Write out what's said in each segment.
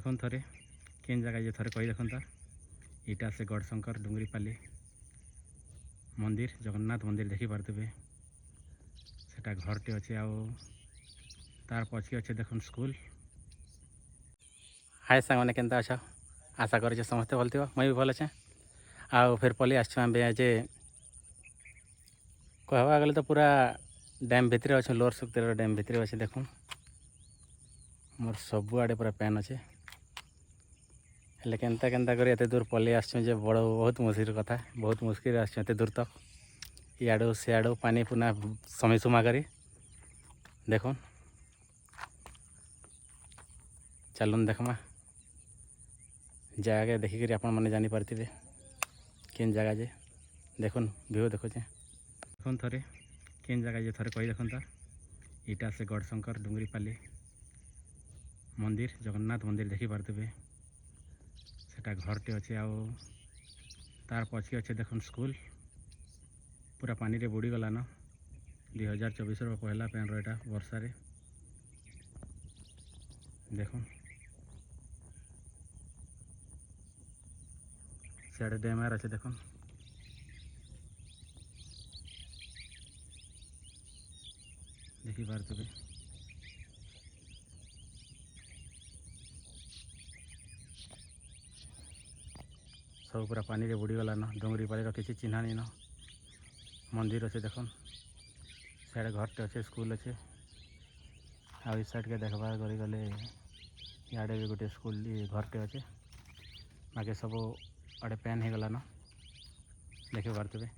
देखुन थे केन जगह ये थे कही देखुन तो यहाँ से गढ़शंकर डुंगरीपाली मंदिर जगन्नाथ मंदिर देखिपे सेटा घरटे अच्छे तार पछी अच्छे देखुन स्कूल। हाय सांग मैंने केनता अच्छा आशा कर समस्ते भल थो मुई भी भल अच्छे आउ फिर पलि आजे कहवा गले तो पूरा डैम भितर अच्छे लोअर सुक्तेर डैम भितर अच्छे देखुन मोर सबू आड़े पूरा पैन अच्छे हेल्ले केनता केनता कर एत दूर पलि आजे बड़ बहुत मुश्किल कथा बहुत मुश्किल आते दूर तक इड़ू सियाड़ू पानी पुना समी सुमा करी देखुन चलुन देखमा जगह देखिक आपण मैंने जानीपारे केन जगह जे देखुन व्यू देखुचे देखुन थे केन जगह ये थे कही देखुन तो यहाँ से गढ़शंकर डुंगरीपाली मंदिर जगन्नाथ मंदिर देखिपे सेटा घरटे अच्छे तार पछी अच्छे देखुन स्कूल पूरा पानी रे बुड़ी गला न 2024 पहला पैन रहा वर्षा रे देखुन सियाड़े डैम अच्छे देखुन देखिपे सब पूरा पानी रे बुड़ी गला न डुंगरीपाली किसी चिन्हा नहीं न मंदिर अच्छे देखुन सियाड़े घरटे अच्छे स्कूल अच्छे आई साइड के देखबार करी गले इे भी गोटे स्कूल घरटे अच्छे बाकी सब आड़े पैन हो गला न देखिपे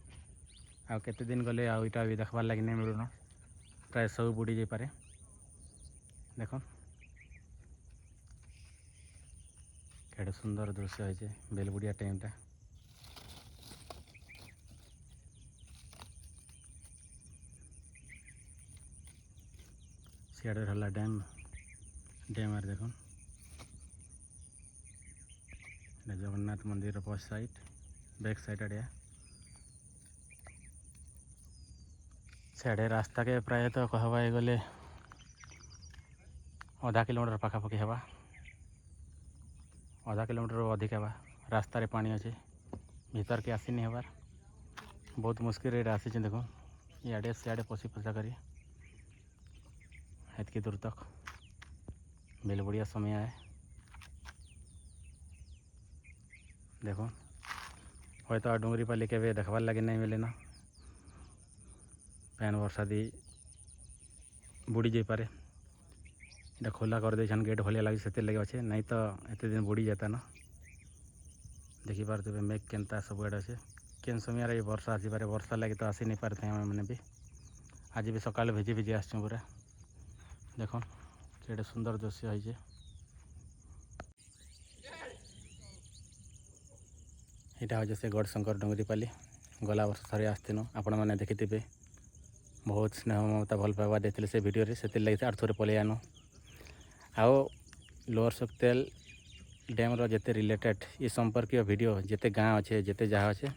आउ केते दिन गले आईटा भी देखबार लगे नहीं मिलून प्राय सब बुड़ी जापे देखुन केड़े सुंदर दृश्य होचे बेलबुड़िया टाइमटा सियाड़े रहा डैम डैम आर देखुन जगन्नाथ मंदिर पछ साइड बैक साइड आड़िया सियाड़े रास्ता के प्राय तो कहवा गले आधा किलोमीटर पाखापाखि हवा आधा किलोमीटर अधिक हवा रास्ता रे पानी अच्छे भीतर के आसी नहीं हबार बहुत मुश्किल रे आसी देखो इे सियाड़े पशि पशा करी हेतकी दूर तक बेलबुड़िया समय आए देखो हयतो डुंगरीपाली के देखबार लगे नहीं मिले ना पैन वर्षा दी बुड़ी जापे इटा खोला कर दे गेट भलिया लगे से लगे अच्छे नहीं तो एत दिन बुड़ी जाता ना देखिपे मेघ केनता सब आड़े अच्छे केन समय वर्षा आसपे वर्षा लगे तो आसी नहीं पारे आम मैंने भी आज भी सका भिजी भिजी आस पूरा देखो केड़े सुंदर दृश्य होइए यहाँ हूँ से गढ़शंकर डुंगरीपाली गला वर्ष थरे आसतीन आपण मैंने देखिथे बहुत स्नेह ममता भल पाइबा देते से भिडियो से लगे आर थोड़े पलि आनु आओ लोअर सुक्तेल डैम जिते रिलेटेड ये संपर्क वीडियो जिते गाँ अच्छे जिते जहाँ अच्छे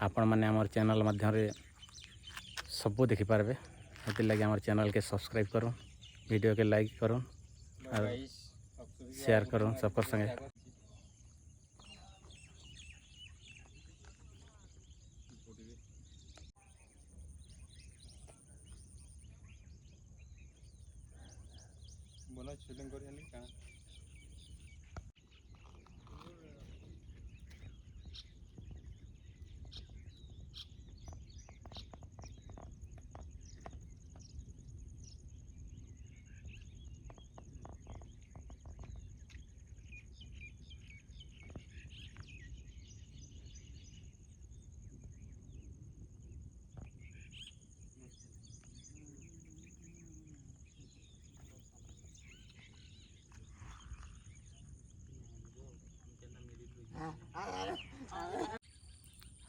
आपण मैंने आम चैनल माध्यम सबू देखिपारे से लगे आम चैनल के सब्सक्राइब करूँ वीडियो के लाइक करूँ और शेयर करूँ सबकर संगे बोला शूटिंग करिए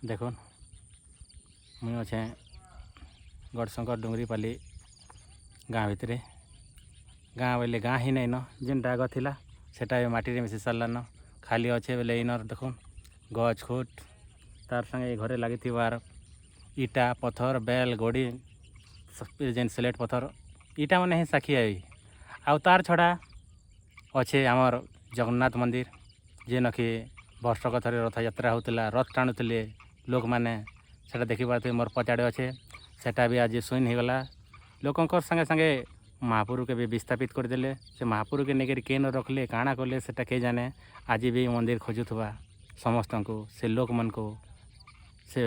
देखो मुझे अच्छे गढ़शंकर डुंगरीपाली गाँ भितर गाँ बोले गाँ ही नहीं न जेनटा आग थिला सेटा माटी मिसी सारा न खाली अच्छे बोले इनर देखो गछ खुट तार संगे घरे लगी इटा पत्थर बेल गोड़ी जेन सिलेट पत्थर इटा मैंने ही साखी आई आउ तार छड़ा अच्छे आमर जगन्नाथ मंदिर जेनकि वर्षक थरे रथयात्रा होता रथ टाणुले लोक मैंने सेटा देखी पारे मोर पचाड़े अच्छे सेटा भी आज सुइन होगला लोकंर संगे संगे महापुरु के भी विस्थापित करदे से महापुरु के लेकर केन रखले काଣା कले सेटा के जाने आज भी मंदिर खोजुवा समस्त को से लोक मन को से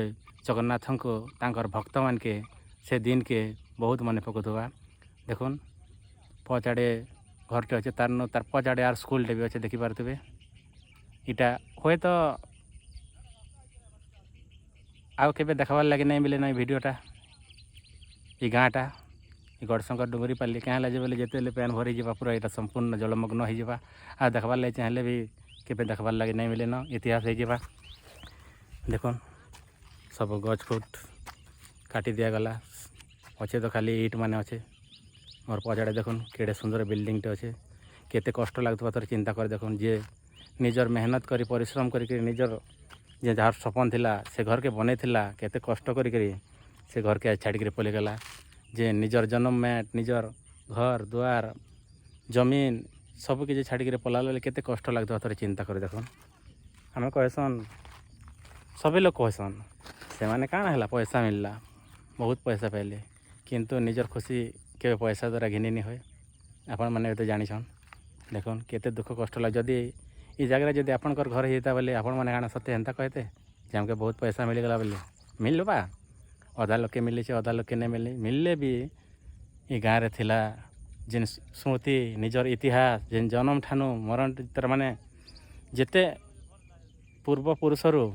जगन्नाथ को तांकर भक्त मान के से दिन के बहुत मन पकुवा देखुन पचाड़े घरटे अच्छे तार पचाड़े आर स्कूलटे भी अच्छे देखिपे इटा हे तो आउ के देखबार लगे नहीं मिले ना भिडटा ये गाँटा गढ़शंकर डुंगरी पाली क्या बोले जिते पैन भरी जा पूरा यहाँ संपूर्ण जलमग्न हो आ देखबार लगे चाहिए भी के देखबार लगे नहीं मिले न इतिहास हो देखो सब गछ फुट काटी दिगला अच्छे तो खाली इट मान अच्छे मोर पचाड़े देखुन केड़े सुंदर बिल्डिंगटे अच्छे केते कष्ट लगुवा तोर चिंता कर देखुन जे निजर मेहनत करी परिश्रम करी निजर जे जार सपन थिला से घर के बने थिला केते कष्ट करी से घर के छाड़ी पलि गला जे निजर जन्म मैट निजर घर द्वार जमीन सब किसी छाड़ी पलाले केते कष्ट लगुवा तोर चिंता कर देखुन आम कहसन सभी लोग कहसन से मैंने काण है पैसा मिलला बहुत पैसा पाइले किंतु निजर खुशी के पैसा द्वारा घिनी नहीं हुए आपण मैंने तो जानिछन देखुन केते दुख कष्ट लग जदि ये जगह जब आपंकर घर होता बोले आपण मैंने काण सत्य हेन्ता कहते जे हमके बहुत पैसा मिलगला बोले मिलवा अधा लोग के मिली अधा लोग के नहीं मिली मिलले भी ये गाँव थिला जिन स्मृति निजर इतिहास जिन जन्म ठानु मरण तर माने जेते पूर्व पुरुषरू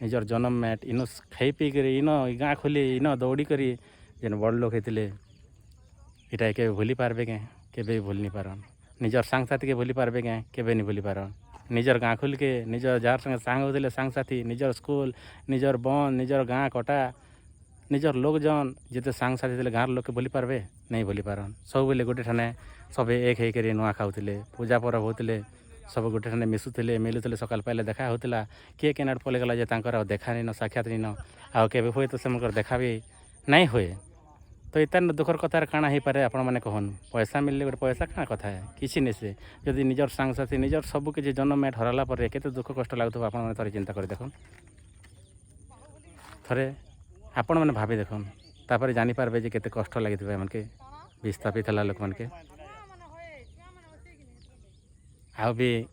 निजर जन्म मैट इन खाई पी कर इन गाँ खोली इन दौड़ी करी जेन बड़ लोग होते इटा के भूली पारबे के भी भूल नहीं पारन निजर सांग साथी के भूली पारबे के नहीं भूली पारन निजर गाँ खोल के निजर जार संगे सांग होते सांग साथी निजर स्कूल निजर बन निजर गाँ कटा निजर लोक जन जिते सांग साथी थे गाँव लोग के भूली पारबे नहीं भूली पारन सब बोले गोटे ठाने सब एक होकर नुआ खाऊले पूजा पर्व होते सब गोटे ठाने मिशुले मिलुले सकाल पाइले देखा होता किए केनाड पलैगला जे देखा नहीं न साक्षात नहीं न आउ के हुए तो से देखा भी नहीं हुए तो इतना दुखर कथार काଣା हो पारे आपण मैंने कहन पैसा मिलले गोटे पैसा काଣା कथा है किसी नहीं से जदि निजर सांग साथी निजर सब किसी जन्म मैट हराला पर केते दुख कष्ट लगुवा आपण मैंने थोड़े चिंता कर देखुन थरे आपण मैंने भाभी देखुन तापर जानी पारबे जे केते कष्ट लगी मन के विस्थापित है लोक मन के आउ भी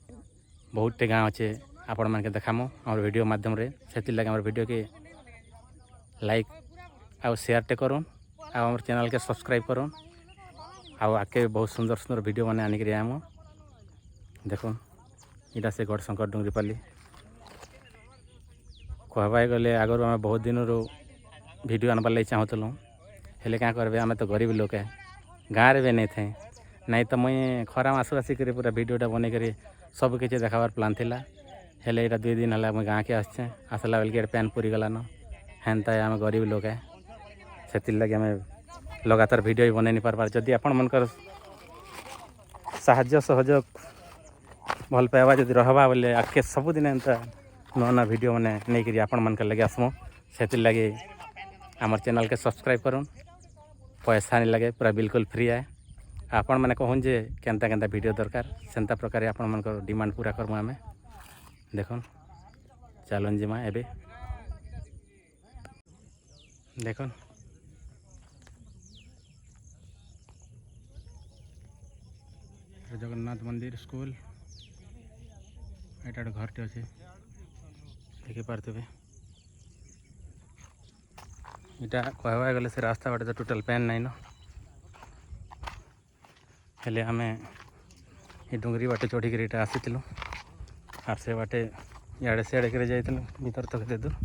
बहुत टे गाँव अच्छे आपण मैंने देखामु आम वीडियो माध्यम से लगे आम वीडियो के लाइक आउ शेयर टे करूँ आम चैनल के सब्सक्राइब करूँ आउ आके बहुत सुंदर सुंदर वीडियो मैंने आनिक आम देखो यहाँ से गढ़शंकर डुंगरी पाली कहबाई गले आगर आम बहुत दिन वीडियो आनबार लगे चाहूँ हेले क्या करबे आम तो गरीब लोक है गाँव भी नहीं थे नहीं तो मुई खरा आसू आसिक पूरा वीडियोटा बन कर सब किसी देखाबार प्लान थिला हेले यहाँ 2 दिन है मुझे गाँव के आसचे आसला बेल के पैन पूरी गलान हेन्ता आम गरीब लोक है से लगे आम लगातार वीडियो भी बन नहीं पार्बार जदि आपण मनकर साहाय्य सहयोग भल पाइबा जदि रहबा बोले आगे सबुदिन एंता नुआ नुआ वीडियो मैंने नहीं करी आपण मनकर लगे आसमु से लगे आमर चैनल के सब्सक्राइब करूँ पैसा नहीं लगे पूरा बिल्कुल फ्री है आपण मैंने कहूँ जे केनता केनता वीडियो दरकार सेंता प्रकार आपण मनकर डिमांड पूरा करमु आमे देखुन चलन जिमा एबे देखुन जगन्नाथ मंदिर स्कूल एटा घरटे अच्छे देखी पारे यहाँ कहवा गले से रास्ता बाटे तो टोटल पैन नहीं न हेले आमे ये डुंगरी बाटे चढ़ी कर आसी आर से बाटे इे सियाड़े कर भीतर तक दे दूर